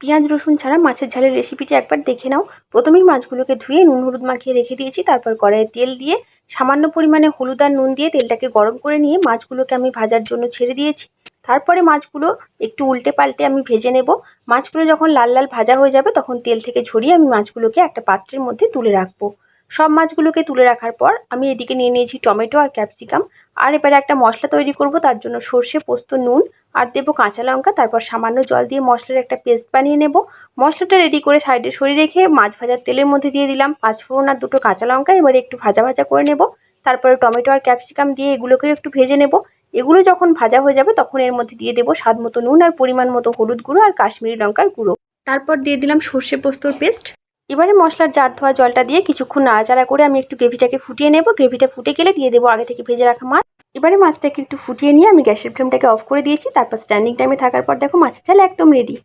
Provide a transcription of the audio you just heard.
পেঁয়াজ রসুন ছাড়া মাছের ঝালের রেসিপিটি একবার দেখে নাও। প্রথমেই মাছগুলোকে ধুয়ে নুন হলুদ মাখিয়ে রেখে দিয়েছি। তারপর কড়াইয়ে তেল দিয়ে সামান্য পরিমাণে হলুদ আর নুন দিয়ে তেলটাকে গরম করে নিয়ে মাছগুলোকে আমি ভাজার জন্য ছেড়ে দিয়েছি। তারপরে মাছগুলো একটু উল্টে পাল্টে আমি ভেজে নেব। মাছগুলো যখন লাল লাল ভাজা হয়ে যাবে তখন তেল থেকে ঝরিয়ে আমি মাছগুলোকে একটা পাত্রের মধ্যে তুলে রাখবো। সব মাছগুলোকে তুলে রাখার পর আমি এদিকে নিয়ে নিয়েছি টমেটো আর ক্যাপসিকাম। আর এবারে একটা মশলা তৈরি করব, তার জন্য সর্ষে পোস্ত নুন আর দেবো কাঁচা লঙ্কা। তারপর সামান্য জল দিয়ে মশলার একটা পেস্ট বানিয়ে নেব। মশলাটা রেডি করে সাইডে সরিয়ে রেখে মাছ ভাজার তেলের মধ্যে দিয়ে দিলাম 5 ফোড়ন আর 2টো কাঁচা লঙ্কা। এবারে একটু ভাজা ভাজা করে নেব। তারপরে টমেটো আর ক্যাপসিকাম দিয়ে এগুলোকেও একটু ভেজে নেব। এগুলো যখন ভাজা হয়ে যাবে তখন এর মধ্যে দিয়ে দেবো স্বাদ মতো নুন আর পরিমাণ মতো হলুদ গুঁড়ো আর কাশ্মীরি লঙ্কার গুঁড়ো। তারপর দিয়ে দিলাম সর্ষে পোস্তর পেস্ট। এবারে মশলার জার ধোয়া জলটা দিয়ে কিছুক্ষণ নাড়াচাড়া করে আমি একটু গ্রেভিটাকে ফুটিয়ে নেব। গ্রেভিটা ফুটে গেলে দিয়ে দেবো আগে থেকে ভেজে রাখা মাছ। এবারে মাছটাকে একটু ফুটিয়ে নিয়ে আমি গ্যাসের ফ্লেমটাকে অফ করে দিয়েছি। তারপর স্ট্যান্ডিং টাইমে থাকার পর দেখো মাছের ঝাল একদম রেডি।